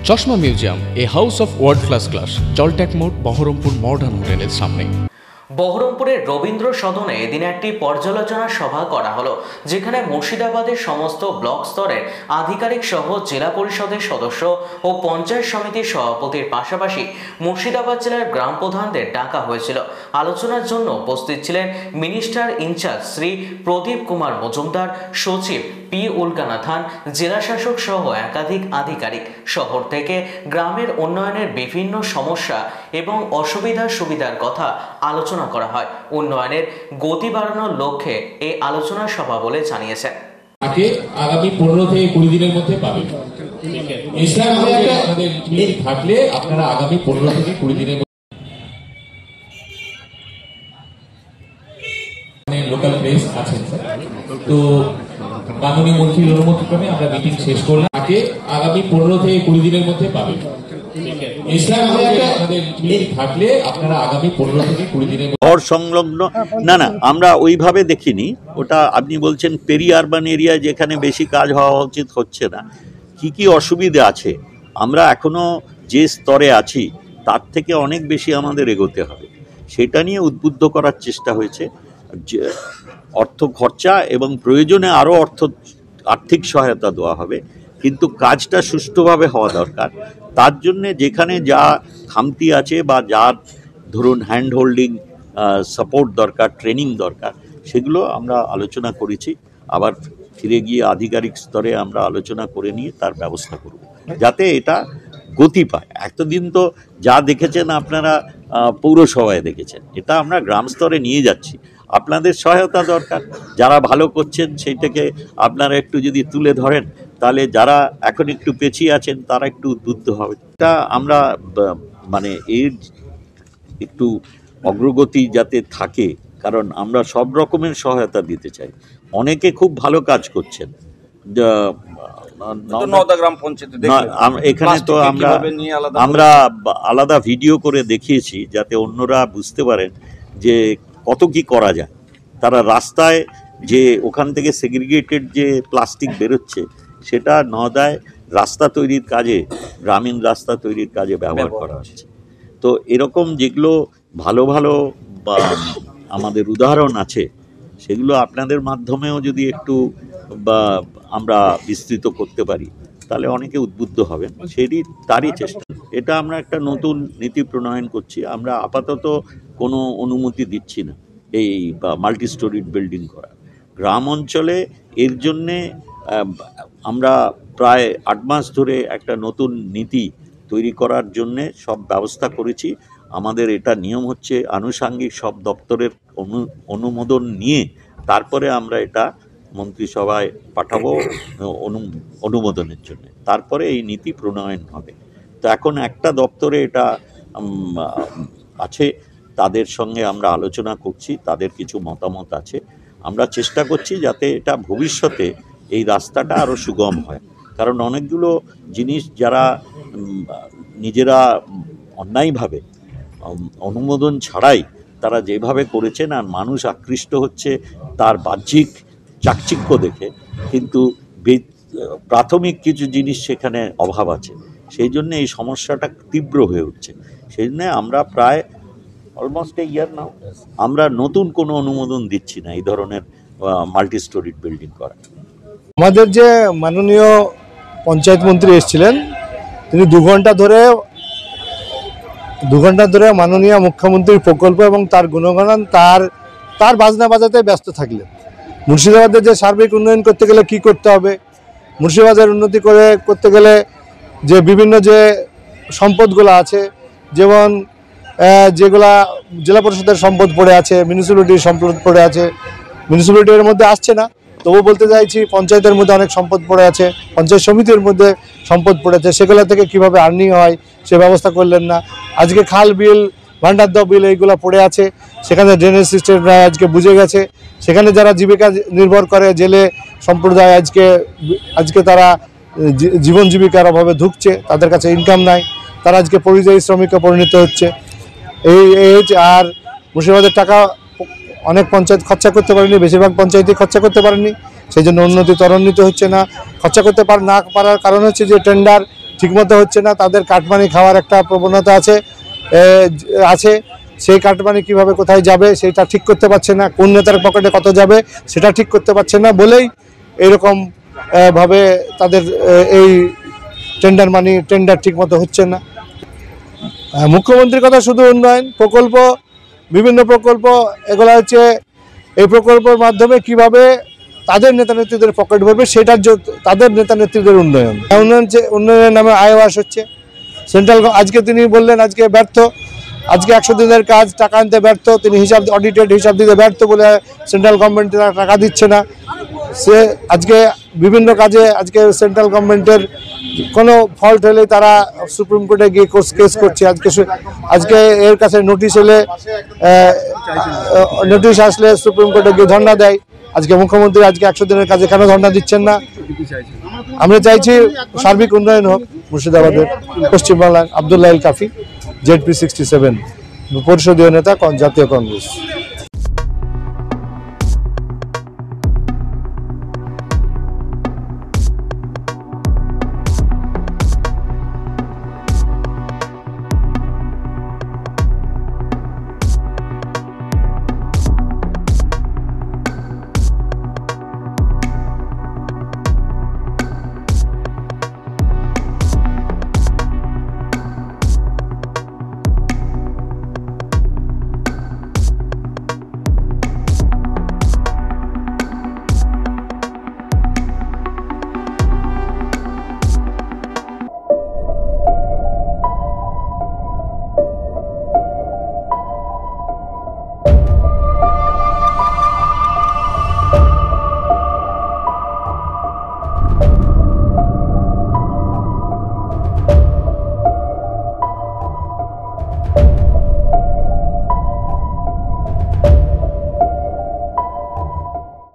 চশমা museum, a house of world class, জলট্যাক মোড়, বহরমপুর মডার্ন হোটেলের সামনে। বহরমপুরের রবীন্দ্র সদনে এদিন একটি পর্যালোচনা সভা করা হলো, যেখানে মুর্শিদাবাদের সমস্ত ব্লক স্তরের আধিকারিক সহ জেলা পরিষদের সদস্য ও পঞ্চায়েত সমিতির সভাপতির পাশাপাশি মুর্শিদাবাদ জেলার গ্রাম প্রধানদের ডাকা হয়েছিল। আলোচনার জন্য উপস্থিত ছিলেন মিনিস্টার ইনচার্জ শ্রী প্রদীপ কুমার মজুমদার, সচিব পি উলগানাথান, জেলাশাসক সহ একাধিক আধিকারিক। শহর থেকে গ্রামের উন্নয়নের বিভিন্ন সমস্যা এবং অসুবিধা সুবিধার কথা আলোচনা করা হয়। উন্নয়নের গতি বাড়ানোর লক্ষ্যে এই আলোচনা সভা বলে জানিয়েছেন। আগামী 15 থেকে 20 দিনের মধ্যে পাবেন। থাকলে আপনারা আগামী 15 থেকে 20 দিনের লোকাল প্লেস আছেন স্যার। তো মাননীয় মন্ত্রীর অনুমতিক্রমে আমরা মিটিং শেষ করলাম। আগামী 15 থেকে 20 দিনের মধ্যে পাবেন। থাকলে আপনারা আগামী 15 থেকে 20 দিনের শহর সংলগ্ন না, আমরা ওইভাবে দেখিনি। ওটা আপনি বলছেন পেরি আরবান এরিয়া, যেখানে বেশি কাজ হওয়া উচিত হচ্ছে না। কি অসুবিধা আছে, আমরা এখনো যে স্তরে আছি তার থেকে অনেক বেশি আমাদের এগোতে হবে, সেটা নিয়ে উদ্বুদ্ধ করার চেষ্টা হয়েছে। যে অর্থ খরচা এবং প্রয়োজনে আরও আর্থিক সহায়তা দেওয়া হবে, কিন্তু কাজটা সুষ্ঠুভাবে হওয়া দরকার। তার জন্যে যেখানে যা খামতি আছে বা যার ধরুন হ্যান্ড হোল্ডিং সাপোর্ট দরকার, ট্রেনিং দরকার, সেগুলো আমরা আলোচনা করেছি। আবার ফিরে গিয়ে আধিকারিক স্তরে আমরা আলোচনা করে নিয়ে তার ব্যবস্থা করব, যাতে এটা গতি পায়। এতদিন তো যা দেখেছেন আপনারা পৌরসভায় দেখেছেন, এটা আমরা গ্রাম স্তরে নিয়ে যাচ্ছি। আপনাদের সহায়তা দরকার, যারা ভালো করছেন সেইটাকে আপনারা একটু যদি তুলে ধরেন, তাহলে যারা এখন একটু পেছিয়ে আছেন তারা একটু উদ্বুদ্ধ হবে। এটা আমরা মানে এর একটু অগ্রগতি যাতে থাকে, কারণ আমরা সব রকমের সহায়তা দিতে চাই। অনেকে খুব ভালো কাজ করছেন, এখানে তো আমরা আলাদা ভিডিও করে দেখিয়েছি, যাতে অন্যরা বুঝতে পারেন যে কত কি করা যায়। তারা রাস্তায় যে ওখান থেকে সেগ্রিগেটেড যে প্লাস্টিক বেরোচ্ছে, সেটা নদায় রাস্তা তৈরির কাজে, গ্রামীণ রাস্তা তৈরির কাজে ব্যবহার করা হচ্ছে। তো এরকম যেগুলো ভালো ভালো বা আমাদের উদাহরণ আছে, সেগুলো আপনাদের মাধ্যমেও যদি একটু বা আমরা বিস্তৃত করতে পারি, তাহলে অনেকে উদ্বুদ্ধ হবেন। তারই চেষ্টা। এটা আমরা একটা নতুন নীতি প্রণয়ন করছি। আমরা আপাতত কোনো অনুমতি দিচ্ছি না এই মাল্টি স্টোরিড বিল্ডিং করা। গ্রাম অঞ্চলে এর জন্যে আমরা প্রায় 8 মাস ধরে একটা নতুন নীতি তৈরি করার জন্যে সব ব্যবস্থা করেছি। আমাদের এটা নিয়ম হচ্ছে আনুষাঙ্গিক সব দপ্তরের অনুমোদন নিয়ে তারপরে আমরা এটা মন্ত্রিসভায় পাঠাবো অনুমোদনের জন্য, তারপরে এই নীতি প্রণয়ন হবে। তো এখন একটা দপ্তরে এটা আছে, তাদের সঙ্গে আমরা আলোচনা করছি, তাদের কিছু মতামত আছে। আমরা চেষ্টা করছি যাতে এটা ভবিষ্যতে এই রাস্তাটা আরও সুগম হয়, কারণ অনেকগুলো জিনিস যারা নিজেরা অন্যায়ভাবে অনুমোদন ছাড়াই তারা যেভাবে করেছেন, আর মানুষ আকৃষ্ট হচ্ছে তার বাহ্যিক চাকচিক্য দেখে, কিন্তু প্রাথমিক কিছু জিনিস সেখানে অভাব আছে। সেই জন্য এই সমস্যাটা তীব্র হয়ে উঠছে। সেই জন্য আমরা প্রায় অলমোস্ট এ ইয়ার নাও আমরা নতুন কোনো অনুমোদন দিচ্ছি না এই ধরনের মাল্টি স্টোরিড বিল্ডিং করা। আমাদের যে মাননীয় পঞ্চায়েত মন্ত্রী এসেছিলেন, তিনি 2 ঘন্টা ধরে মাননীয় মুখ্যমন্ত্রীর প্রকল্প এবং তার গুণগান তার বাজনা বাজাতে ব্যস্ত থাকলেন। মুর্শিদাবাদের যে সার্বিক উন্নয়ন করতে গেলে কি করতে হবে, মুর্শিদাবাদের উন্নতি করতে গেলে যে বিভিন্ন যে সম্পদগুলো আছে, যেমন যেগুলা জেলা পরিষদের সম্পদ পড়ে আছে, মিউনিসিপ্যালিটির সম্পদ পড়ে আছে, মিউনিসিপ্যালিটির মধ্যে আসছে না, তবু বলতে চাইছি পঞ্চায়েতের মধ্যে অনেক সম্পদ পড়ে আছে, পঞ্চায়েত সমিতির মধ্যে সম্পদ পড়ে আছে, সেগুলো থেকে কিভাবে আর্নিং হয় সে ব্যবস্থা করলেন না। আজকে খাল বিল, ভান্ডার দ বিল এইগুলো পড়ে আছে, সেখানে ড্রেনেজ সিস্টেমরা আজকে বুঝে গেছে। সেখানে যারা জীবিকা নির্ভর করে, জেলে সম্প্রদায় আজকে তারা জীবন জীবিকার অভাবে ধুঁকছে, তাদের কাছে ইনকাম নাই, তারা আজকে পরিযায়ী শ্রমিকে পরিণত হচ্ছে। আর মুর্শিদাবাদের টাকা অনেক পঞ্চায়েত খরচা করতে পারেনি, বেশিরভাগ পঞ্চায়েতই খরচা করতে পারেনি, সেই জন্য উন্নতি ত্বরান্বিত হচ্ছে না। খরচা করতে না পারার কারণ হচ্ছে যে টেন্ডার ঠিকমতো হচ্ছে না, তাদের কাটমানি খাওয়ার একটা প্রবণতা আছে সেই কাটমানি কিভাবে কোথায় যাবে সেটা ঠিক করতে পারছে না, কোন নেতার পকেটে কত যাবে সেটা ঠিক করতে পারছে না বলেই এরকম ভাবে তাদের এই টেন্ডার ঠিকমতো হচ্ছে না। মুখ্যমন্ত্রীর কথা শুধু উন্নয়ন প্রকল্প, বিভিন্ন প্রকল্প, এগুলো হচ্ছে এই প্রকল্পের মাধ্যমে কিভাবে তাদের নেতা নেত্রীদের পকেট ভরবে সেটার তাদের নেতা নেত্রীদের উন্নয়নের নামে আয়ওয়াস হচ্ছে। সেন্ট্রাল আজকে তিনি বললেন আজকে ব্যর্থ, আজকে 100 দিনের কাজ টাকা আনতে ব্যর্থ, তিনি অডিটেড হিসাব দিতে ব্যর্থ বলে সেন্ট্রাল গভর্নমেন্ট টাকা দিচ্ছে না। সে আজকে বিভিন্ন কাজে আজকে সেন্ট্রাল গভর্নমেন্টের কোনো ফল্ট হলে তারা সুপ্রিম কোর্টে গিয়ে কেস করছে। আজকে এর কাছে নোটিশ আসলে সুপ্রিম কোর্টে গিয়ে ধর্ণা দেয়। আজকে মুখ্যমন্ত্রী আজকে 100 দিনের কাজে কেন ধর্ণা দিচ্ছেন না? আমরা চাইছি সার্বিক উন্নয়ন হোক মুর্শিদাবাদের, পশ্চিমবাংলার। আব্দুল্লাহ আল কাফি, ZP 67 পরিষদীয় নেতা, জাতীয় কংগ্রেস।